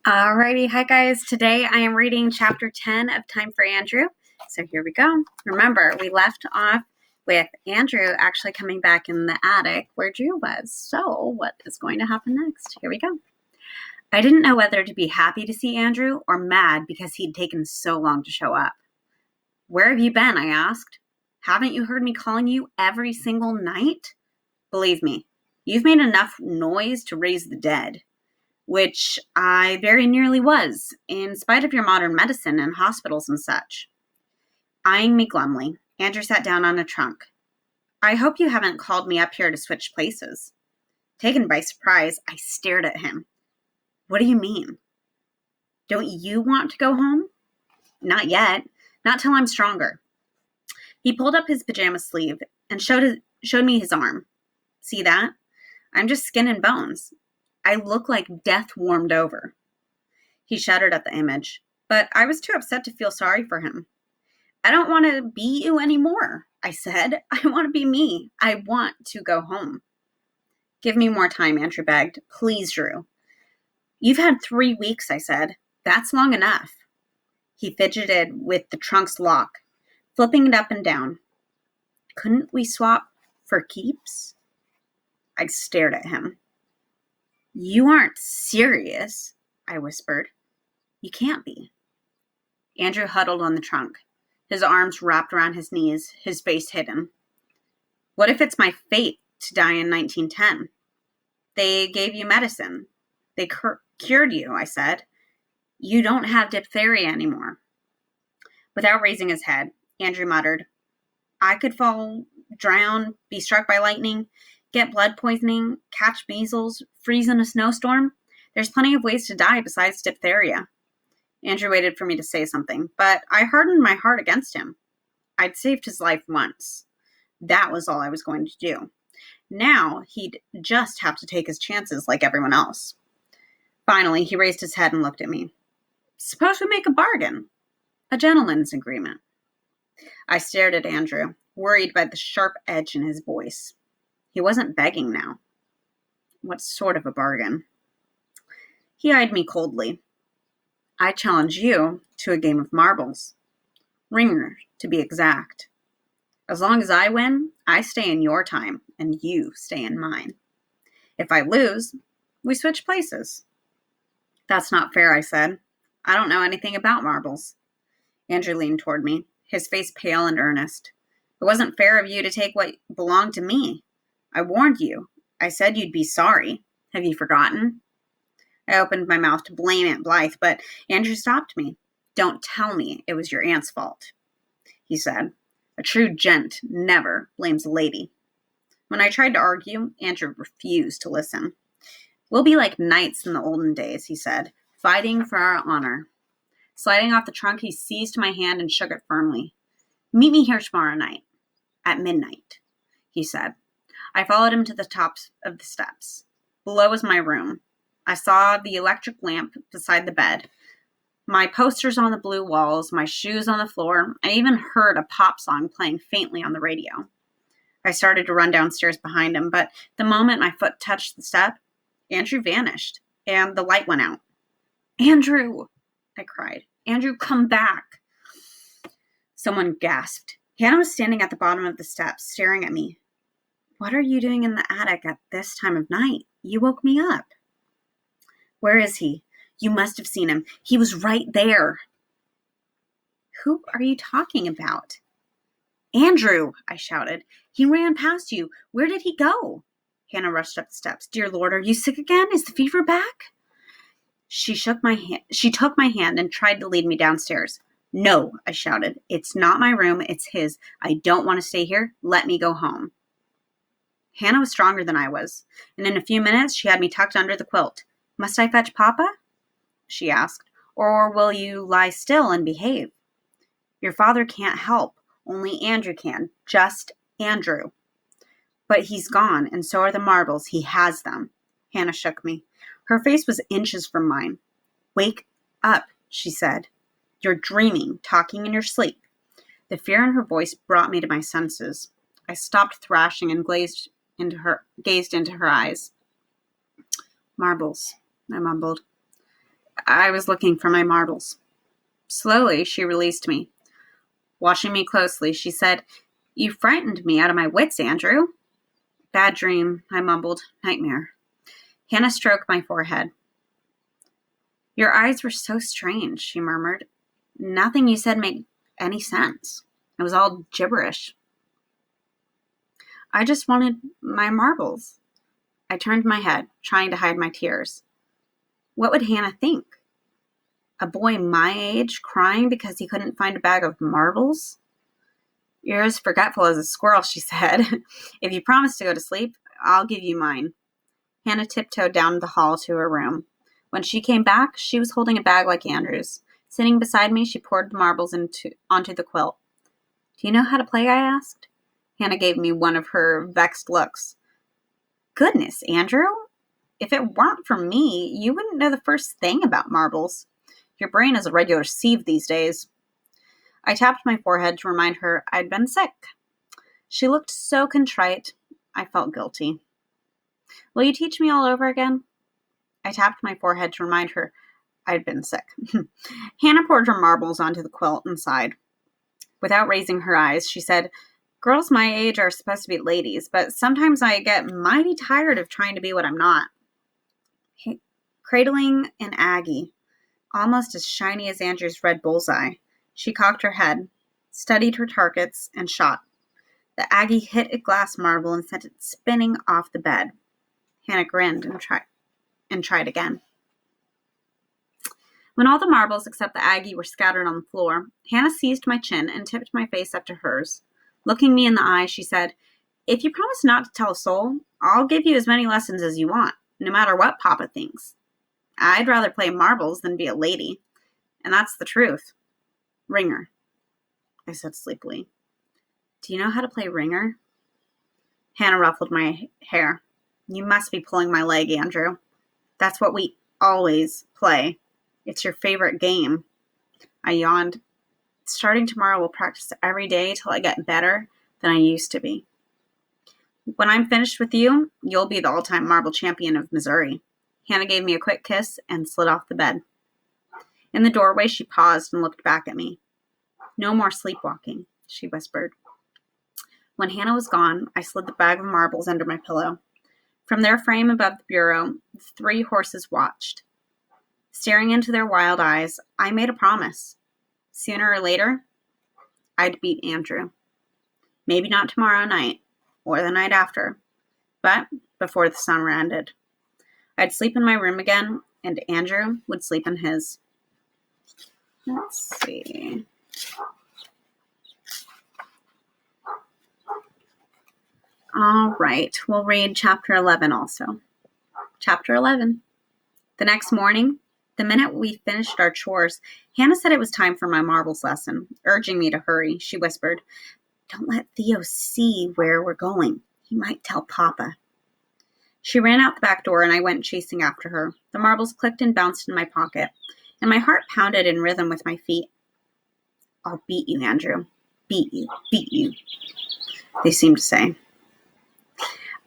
Alrighty, hi guys. Today I am reading chapter 10 of Time for Andrew. So here we go. Remember, we left off with Andrew actually coming back in the attic where Drew was. So what is going to happen next? Here we go. I didn't know whether to be happy to see Andrew or mad because he'd taken so long to show up. Where have you been? I asked. Haven't you heard me calling you every single night? Believe me, you've made enough noise to raise the dead. Which I very nearly was, in spite of your modern medicine and hospitals and such. Eyeing me glumly, Andrew sat down on a trunk. I hope you haven't called me up here to switch places. Taken by surprise, I stared at him. What do you mean? Don't you want to go home? Not yet. Not till I'm stronger. He pulled up his pajama sleeve and showed me his arm. See that? I'm just skin and bones. I look like death warmed over. He shuddered at the image, but I was too upset to feel sorry for him. I don't want to be you anymore, I said. I want to be me. I want to go home. Give me more time, Andrew begged. Please, Drew. You've had 3 weeks, I said. That's long enough. He fidgeted with the trunk's lock, flipping it up and down. Couldn't we swap for keeps? I stared at him. You aren't serious, I whispered. You can't be. Andrew huddled on the trunk, his arms wrapped around his knees, his face hidden. What if it's my fate to die in 1910? They gave you medicine. They cured you, I said. You don't have diphtheria anymore. Without raising his head, Andrew muttered, I could fall, drown, be struck by lightning, get blood poisoning, catch measles, freeze in a snowstorm. There's plenty of ways to die besides diphtheria. Andrew waited for me to say something, but I hardened my heart against him. I'd saved his life once. That was all I was going to do. Now he'd just have to take his chances like everyone else. Finally, he raised his head and looked at me. Suppose we make a bargain. A gentleman's agreement. I stared at Andrew, worried by the sharp edge in his voice. He wasn't begging now. What sort of a bargain? He eyed me coldly. I challenge you to a game of marbles. Ringer, to be exact. As long as I win, I stay in your time, and you stay in mine. If I lose, we switch places. That's not fair, I said. I don't know anything about marbles. Andrew leaned toward me, his face pale and earnest. It wasn't fair of you to take what belonged to me. I warned you. I said you'd be sorry. Have you forgotten? I opened my mouth to blame Aunt Blythe, but Andrew stopped me. Don't tell me it was your aunt's fault, he said. A true gent never blames a lady. When I tried to argue, Andrew refused to listen. We'll be like knights in the olden days, he said, fighting for our honor. Sliding off the trunk, he seized my hand and shook it firmly. Meet me here tomorrow night, at midnight, he said. I followed him to the tops of the steps. Below was my room. I saw the electric lamp beside the bed, my posters on the blue walls, my shoes on the floor. I even heard a pop song playing faintly on the radio. I started to run downstairs behind him, but the moment my foot touched the step, Andrew vanished, and the light went out. Andrew, I cried. Andrew, come back. Someone gasped. Hannah was standing at the bottom of the steps, staring at me. What are you doing in the attic at this time of night? You woke me up. Where is he? You must have seen him. He was right there. Who are you talking about? Andrew, I shouted. He ran past you. Where did he go? Hannah rushed up the steps. Dear Lord, are you sick again? Is the fever back? She took my hand and tried to lead me downstairs. No, I shouted. It's not my room. It's his. I don't want to stay here. Let me go home. Hannah was stronger than I was, and in a few minutes she had me tucked under the quilt. Must I fetch Papa? She asked. Or will you lie still and behave? Your father can't help. Only Andrew can. Just Andrew. But he's gone, and so are the marbles. He has them. Hannah shook me. Her face was inches from mine. Wake up, she said. You're dreaming, talking in your sleep. The fear in her voice brought me to my senses. I stopped thrashing and gazed into her eyes. Marbles, I mumbled. I was looking for my marbles. Slowly, she released me. Watching me closely, she said, "You frightened me out of my wits, Andrew." "Bad dream," I mumbled. "Nightmare." Hannah stroked my forehead. "Your eyes were so strange," she murmured. "Nothing you said made any sense. It was all gibberish." "I just wanted my marbles." I turned my head, trying to hide my tears. What would Hannah think? A boy my age crying because he couldn't find a bag of marbles? "You're as forgetful as a squirrel," she said. "If you promise to go to sleep, I'll give you mine." Hannah tiptoed down the hall to her room. When she came back, she was holding a bag like Andrew's. Sitting beside me, she poured the marbles onto the quilt. "Do you know how to play?" I asked. Hannah gave me one of her vexed looks. "Goodness, Andrew, if it weren't for me, you wouldn't know the first thing about marbles. Your brain is a regular sieve these days." I tapped my forehead to remind her I'd been sick. She looked so contrite, I felt guilty. "Will you teach me all over again?" I tapped my forehead to remind her I'd been sick. Hannah poured her marbles onto the quilt and sighed. Without raising her eyes, she said, "Girls my age are supposed to be ladies, but sometimes I get mighty tired of trying to be what I'm not." Cradling an Aggie, almost as shiny as Andrew's red bullseye, she cocked her head, studied her targets, and shot. The Aggie hit a glass marble and sent it spinning off the bed. Hannah grinned and tried again. When all the marbles except the Aggie were scattered on the floor, Hannah seized my chin and tipped my face up to hers. Looking me in the eye, she said, "If you promise not to tell a soul, I'll give you as many lessons as you want, no matter what Papa thinks. I'd rather play marbles than be a lady, and that's the truth." "Ringer," I said sleepily. "Do you know how to play ringer?" Hannah ruffled my hair. "You must be pulling my leg, Andrew. That's what we always play. It's your favorite game." I yawned. "Starting tomorrow, we'll practice every day till I get better than I used to be. When I'm finished with you, you'll be the all-time marble champion of Missouri." Hannah gave me a quick kiss and slid off the bed. In the doorway, she paused and looked back at me. "No more sleepwalking," she whispered. When Hannah was gone, I slid the bag of marbles under my pillow. From their frame above the bureau, the three horses watched. Staring into their wild eyes, I made a promise. Sooner or later, I'd beat Andrew. Maybe not tomorrow night, or the night after, but before the summer ended. I'd sleep in my room again, and Andrew would sleep in his. Let's see. All right, we'll read chapter 11 also. Chapter 11. The next morning, the minute we finished our chores, Hannah said it was time for my marbles lesson. Urging me to hurry, she whispered, "Don't let Theo see where we're going. He might tell Papa." She ran out the back door, and I went chasing after her. The marbles clicked and bounced in my pocket, and my heart pounded in rhythm with my feet. "I'll beat you, Andrew. Beat you," they seemed to say.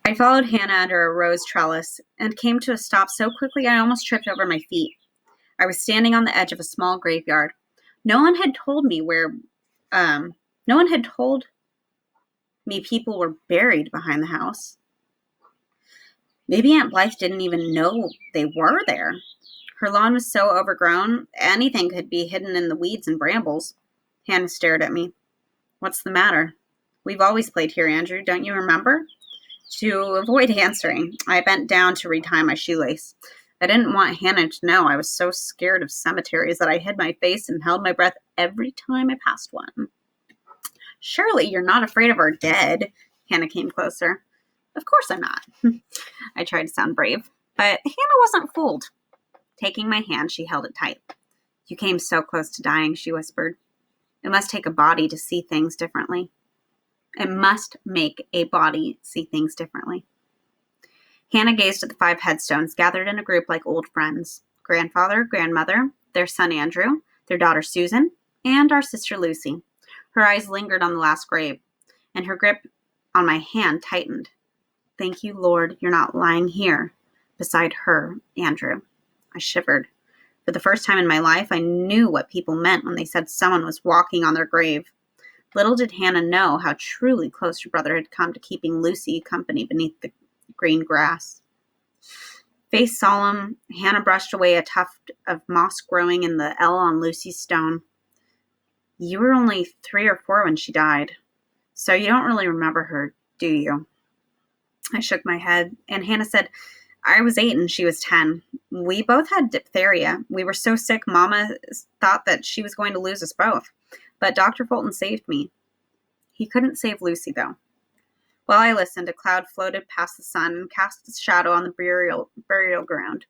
I followed Hannah under a rose trellis and came to a stop so quickly I almost tripped over my feet. I was standing on the edge of a small graveyard. No one had told me people were buried behind the house. Maybe Aunt Blythe didn't even know they were there. Her lawn was so overgrown, anything could be hidden in the weeds and brambles. Hannah stared at me. "What's the matter?" "We've always played here, Andrew. Don't you remember?" To avoid answering, I bent down to retie my shoelace. I didn't want Hannah to know I was so scared of cemeteries that I hid my face and held my breath every time I passed one. "Surely you're not afraid of our dead." Hannah came closer. "Of course I'm not." I tried to sound brave, but Hannah wasn't fooled. Taking my hand, she held it tight. "You came so close to dying," she whispered. "It must take a body to see things differently." It must make a body see things differently. Hannah gazed at the 5 headstones gathered in a group like old friends. Grandfather, grandmother, their son Andrew, their daughter Susan, and our sister Lucy. Her eyes lingered on the last grave, and her grip on my hand tightened. "Thank you, Lord, you're not lying here beside her, Andrew." I shivered. For the first time in my life, I knew what people meant when they said someone was walking on their grave. Little did Hannah know how truly close her brother had come to keeping Lucy company beneath the green grass. Face solemn, Hannah brushed away a tuft of moss growing in the L on Lucy's stone. You were only 3 or 4 when she died, so you don't really remember her, do you? I shook my head, and Hannah said, I was 8 and she was 10. We both had diphtheria. We were so sick, Mama thought that she was going to lose us both. But Dr. Fulton saved me. He couldn't save Lucy, though. While I listened, a cloud floated past the sun and cast its shadow on the burial ground.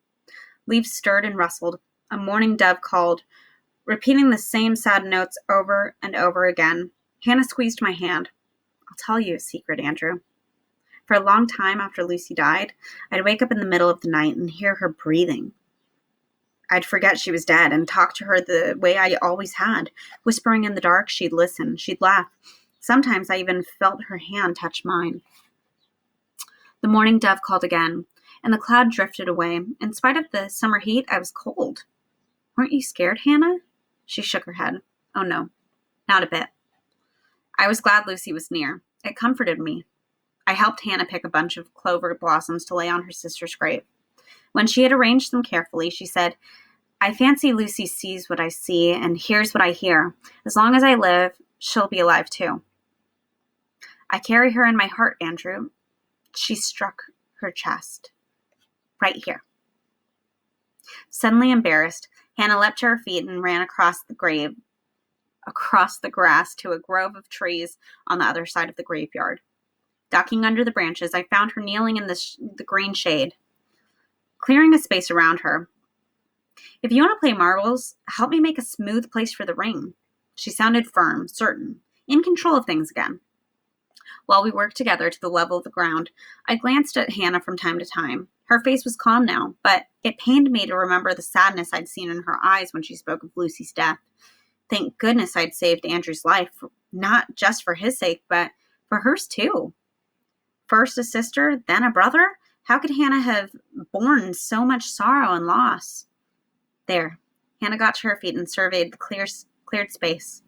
Leaves stirred and rustled. A mourning dove called, repeating the same sad notes over and over again. Hannah squeezed my hand. I'll tell you a secret, Andrew. For a long time after Lucy died, I'd wake up in the middle of the night and hear her breathing. I'd forget she was dead and talk to her the way I always had. Whispering in the dark, she'd listen. She'd laugh. Sometimes I even felt her hand touch mine. The mourning dove called again, and the cloud drifted away. In spite of the summer heat, I was cold. Weren't you scared, Hannah? She shook her head. Oh, no, not a bit. I was glad Lucy was near. It comforted me. I helped Hannah pick a bunch of clover blossoms to lay on her sister's grave. When she had arranged them carefully, she said, I fancy Lucy sees what I see and hears what I hear. As long as I live, she'll be alive too. I carry her in my heart, Andrew. She struck her chest. Right here. Suddenly embarrassed, Hannah leapt to her feet and ran across the grass to a grove of trees on the other side of the graveyard. Ducking under the branches, I found her kneeling in the green shade, clearing a space around her. If you want to play marbles, help me make a smooth place for the ring. She sounded firm, certain, in control of things again. While we worked together to the level of the ground, I glanced at Hannah from time to time. Her face was calm now, but it pained me to remember the sadness I'd seen in her eyes when she spoke of Lucy's death. Thank goodness I'd saved Andrew's life, not just for his sake, but for hers too. First a sister, then a brother? How could Hannah have borne so much sorrow and loss? There. Hannah got to her feet and surveyed the cleared space.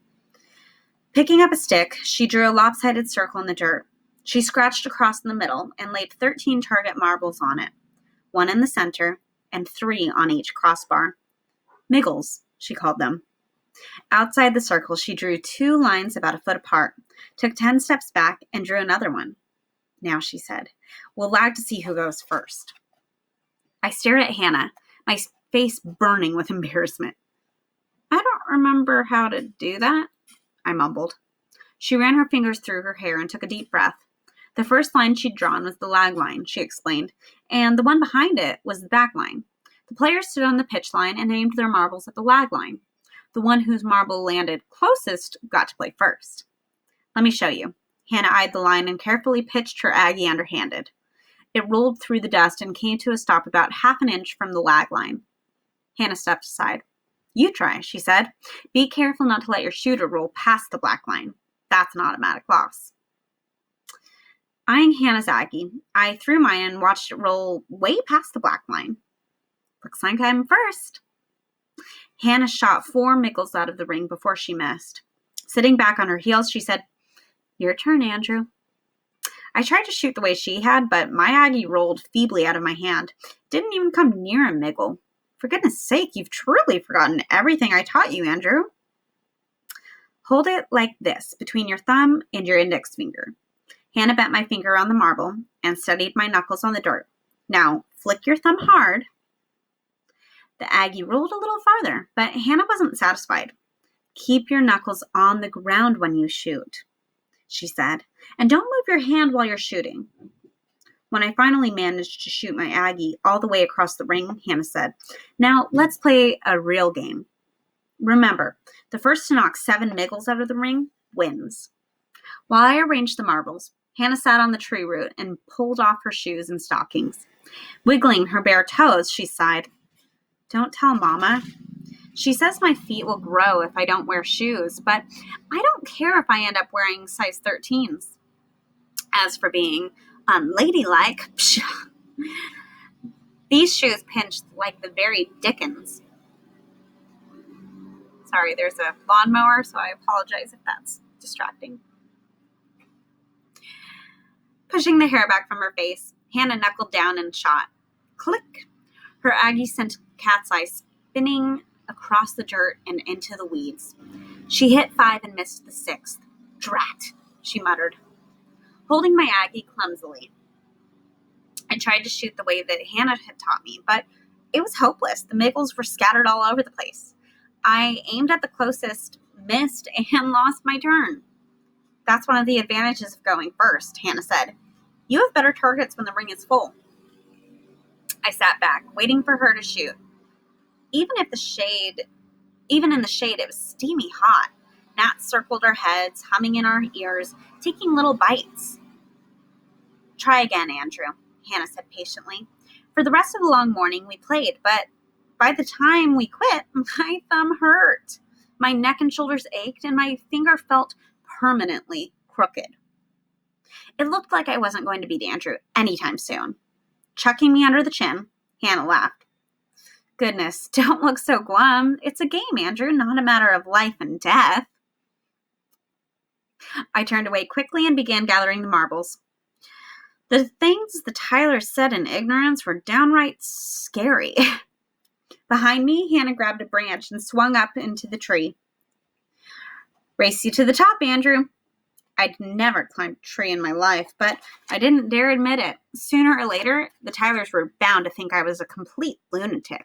Picking up a stick, she drew a lopsided circle in the dirt. She scratched across in the middle and laid 13 target marbles on it, 1 in the center and 3 on each crossbar. Miggles, she called them. Outside the circle, she drew 2 lines about a foot apart, took 10 steps back, and drew another one. Now, she said, we'll lag to see who goes first. I stared at Hannah, my face burning with embarrassment. I don't remember how to do that, I mumbled. She ran her fingers through her hair and took a deep breath. The first line she'd drawn was the lag line, she explained, and the one behind it was the back line. The players stood on the pitch line and aimed their marbles at the lag line. The one whose marble landed closest got to play first. Let me show you. Hannah eyed the line and carefully pitched her Aggie underhanded. It rolled through the dust and came to a stop about half an inch from the lag line. Hannah stepped aside. You try, she said. Be careful not to let your shooter roll past the black line. That's an automatic loss. Eyeing Hannah's Aggie, I threw mine and watched it roll way past the black line. Looks like I'm first. Hannah shot 4 miggles out of the ring before she missed. Sitting back on her heels, she said, Your turn, Andrew. I tried to shoot the way she had, but my Aggie rolled feebly out of my hand. Didn't even come near a miggle. For goodness sake, you've truly forgotten everything I taught you, Andrew. Hold it like this, between your thumb and your index finger. Hannah bent my finger on the marble and studied my knuckles on the dirt. Now, flick your thumb hard. The Aggie rolled a little farther, but Hannah wasn't satisfied. Keep your knuckles on the ground when you shoot, she said, and don't move your hand while you're shooting. When I finally managed to shoot my Aggie all the way across the ring, Hannah said, Now, let's play a real game. Remember, the first to knock 7 miggles out of the ring wins. While I arranged the marbles, Hannah sat on the tree root and pulled off her shoes and stockings. Wiggling her bare toes, she sighed. Don't tell Mama. She says my feet will grow if I don't wear shoes, but I don't care if I end up wearing size 13s. As for being unladylike, psh, these shoes pinch like the very dickens. Sorry, there's a lawnmower, so I apologize if that's distracting. Pushing the hair back from her face, Hannah knuckled down and shot. Click! Her Aggie sent cat's eye spinning across the dirt and into the weeds. She hit 5 and missed the 6th. Drat, she muttered, holding my Aggie clumsily. I tried to shoot the way that Hannah had taught me, but it was hopeless. The miggles were scattered all over the place. I aimed at the closest, missed, and lost my turn. That's one of the advantages of going first, Hannah said. You have better targets when the ring is full. I sat back, waiting for her to shoot. Even in the shade, it was steamy hot. Gnats circled our heads, humming in our ears, taking little bites. Try again, Andrew, Hannah said patiently. For the rest of the long morning, we played, but by the time we quit, my thumb hurt. My neck and shoulders ached, and my finger felt permanently crooked. It looked like I wasn't going to beat Andrew anytime soon. Chucking me under the chin, Hannah laughed. Goodness, don't look so glum. It's a game, Andrew, not a matter of life and death. I turned away quickly and began gathering the marbles. The things the Tylers said in ignorance were downright scary. Behind me, Hannah grabbed a branch and swung up into the tree. Race you to the top, Andrew. I'd never climbed a tree in my life, but I didn't dare admit it. Sooner or later, the Tylers were bound to think I was a complete lunatic.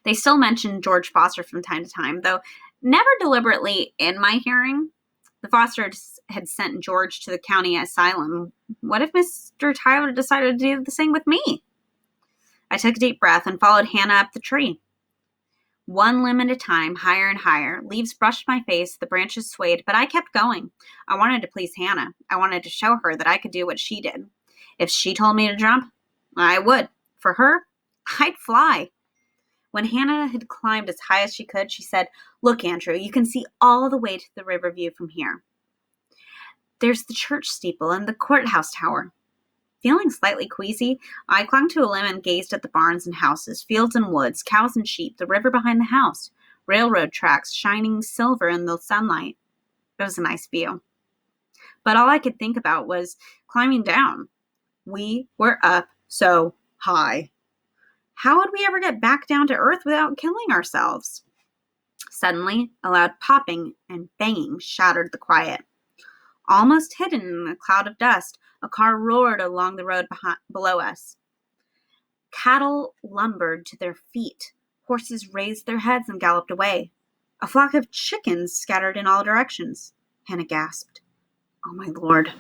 They still mentioned George Foster from time to time, though never deliberately in my hearing. The Fosters had sent George to the county asylum. What if Mr. Tyler decided to do the same with me? I took a deep breath and followed Hannah up the tree. One limb at a time, higher and higher. Leaves brushed my face, the branches swayed, but I kept going. I wanted to please Hannah. I wanted to show her that I could do what she did. If she told me to jump, I would. For her, I'd fly. When Hannah had climbed as high as she could, she said, Look, Andrew, you can see all the way to the river view from here. There's the church steeple and the courthouse tower. Feeling slightly queasy, I clung to a limb and gazed at the barns and houses, fields and woods, cows and sheep, the river behind the house, railroad tracks shining silver in the sunlight. It was a nice view. But all I could think about was climbing down. We were up so high. How would we ever get back down to earth without killing ourselves? Suddenly, a loud popping and banging shattered the quiet. Almost hidden in a cloud of dust, a car roared along the road below us. Cattle lumbered to their feet. Horses raised their heads and galloped away. A flock of chickens scattered in all directions. Hannah gasped. Oh, my Lord.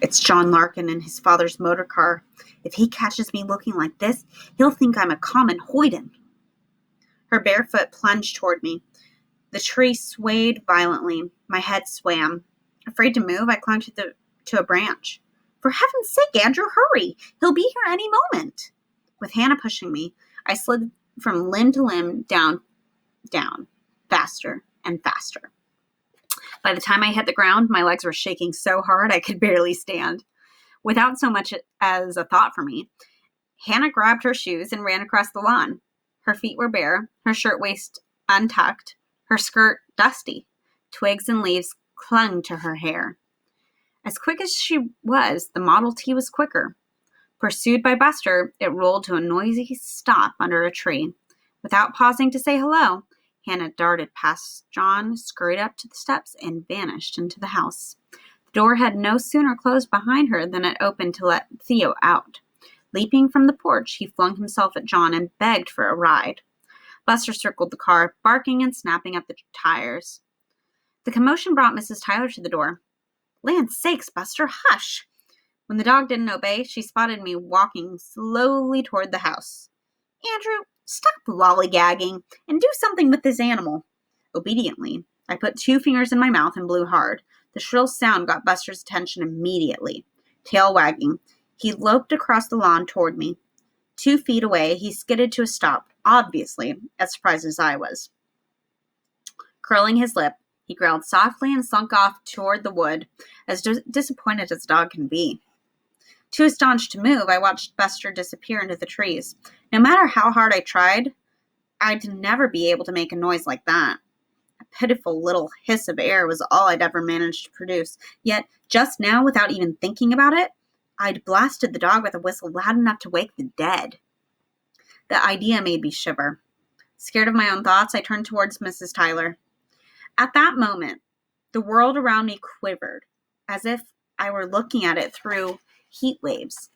It's John Larkin in his father's motor car. If he catches me looking like this, he'll think I'm a common hoyden. Her bare foot plunged toward me. The tree swayed violently. My head swam. Afraid to move, I clung to a branch. For heaven's sake, Andrew, hurry! He'll be here any moment. With Hannah pushing me, I slid from limb to limb, down, faster and faster. By the time I hit the ground, my legs were shaking so hard I could barely stand. Without so much as a thought for me, Hannah grabbed her shoes and ran across the lawn. Her feet were bare, her shirtwaist untucked, her skirt dusty. Twigs and leaves clung to her hair. As quick as she was, the Model T was quicker. Pursued by Buster, it rolled to a noisy stop under a tree. Without pausing to say hello, Hannah darted past John, scurried up to the steps, and vanished into the house. The door had no sooner closed behind her than it opened to let Theo out. Leaping from the porch, he flung himself at John and begged for a ride. Buster circled the car, barking and snapping at the tires. The commotion brought Mrs. Tyler to the door. Land's sakes, Buster, hush! When the dog didn't obey, she spotted me walking slowly toward the house. Andrew, stop lollygagging and do something with this animal. Obediently, I put 2 fingers in my mouth and blew hard. The shrill sound got Buster's attention immediately. Tail wagging, he loped across the lawn toward me. 2 feet away, he skidded to a stop, obviously as surprised as I was. Curling his lip, he growled softly and slunk off toward the wood, as disappointed as a dog can be. Too astonished to move, I watched Buster disappear into the trees. No matter how hard I tried, I'd never be able to make a noise like that. pitiful little hiss of air was all I'd ever managed to produce. Yet, just now, without even thinking about it, I'd blasted the dog with a whistle loud enough to wake the dead. The idea made me shiver. Scared of my own thoughts, I turned towards Mrs. Tyler. At that moment, the world around me quivered, as if I were looking at it through heat waves.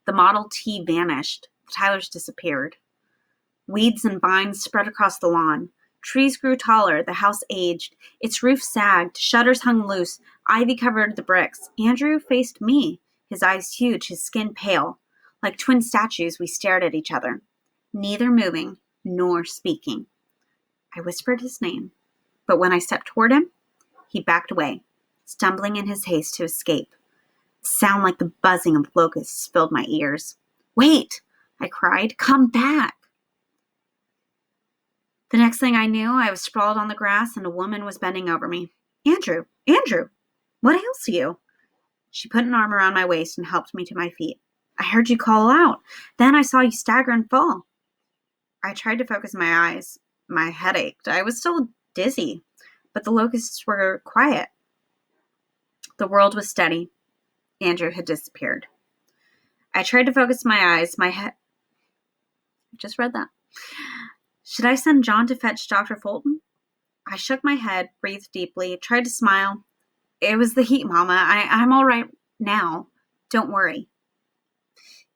The Model T vanished. The Tylers disappeared. Weeds and vines spread across the lawn. Trees grew taller. The house aged. Its roof sagged. Shutters hung loose. Ivy covered the bricks. Andrew faced me, his eyes huge, his skin pale. Like twin statues, we stared at each other, neither moving nor speaking. I whispered his name, but when I stepped toward him, he backed away, stumbling in his haste to escape. A sound like the buzzing of locusts filled my ears. "Wait!" I cried. "Come back!" The next thing I knew, I was sprawled on the grass and a woman was bending over me. Andrew, what ails you?" She put an arm around my waist and helped me to my feet. "I heard you call out. Then I saw you stagger and fall." I tried to focus my eyes. My head ached. I was still dizzy, but the locusts were quiet. The world was steady. Andrew had disappeared. I tried to focus my eyes. My head... I just read that. Should I send John to fetch Dr. Fulton? I shook my head, breathed deeply, tried to smile. "It was the heat, Mama. I'm all right now. Don't worry."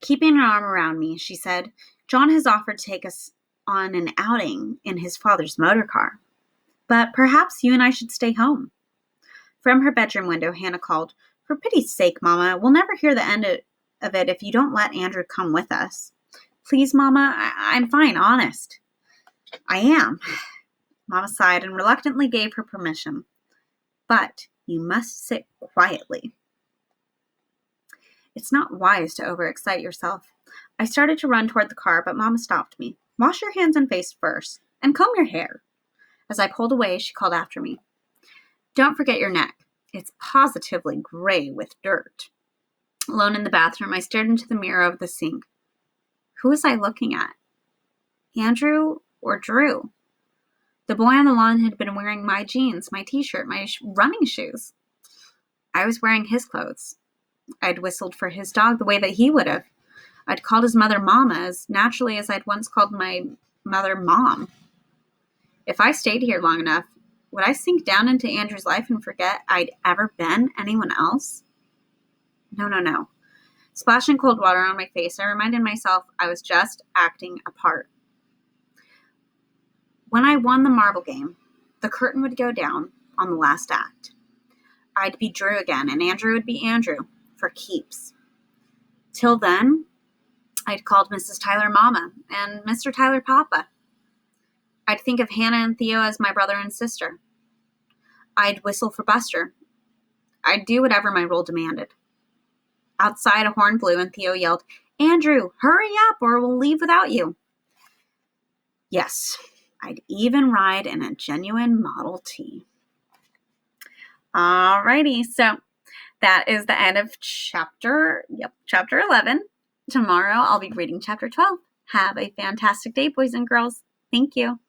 Keeping an arm around me, she said, "John has offered to take us on an outing in his father's motor car. But perhaps you and I should stay home." From her bedroom window, Hannah called, "For pity's sake, Mama, we'll never hear the end of it if you don't let Andrew come with us." "Please, Mama, I'm fine, honest." "I am." Mama sighed and reluctantly gave her permission. "But you must sit quietly. It's not wise to overexcite yourself." I started to run toward the car, but Mama stopped me. "Wash your hands and face first, and comb your hair." As I pulled away, she called after me, "Don't forget your neck. It's positively gray with dirt." Alone in the bathroom, I stared into the mirror of the sink. Who was I looking at? Andrew or Drew? The boy on the lawn had been wearing my jeans, my t-shirt, my running shoes. I was wearing his clothes. I'd whistled for his dog the way that he would have. I'd called his mother Mama as naturally as I'd once called my mother Mom. If I stayed here long enough, would I sink down into Andrew's life and forget I'd ever been anyone else? No. Splashing cold water on my face, I reminded myself I was just acting a part. When I won the marble game, the curtain would go down on the last act. I'd be Drew again, and Andrew would be Andrew, for keeps. Till then, I'd called Mrs. Tyler Mama and Mr. Tyler Papa. I'd think of Hannah and Theo as my brother and sister. I'd whistle for Buster. I'd do whatever my role demanded. Outside, a horn blew and Theo yelled, "Andrew, hurry up or we'll leave without you." Yes, I'd even ride in a genuine Model T. Alrighty, so that is the end of chapter 11. Tomorrow I'll be reading chapter 12. Have a fantastic day, boys and girls. Thank you.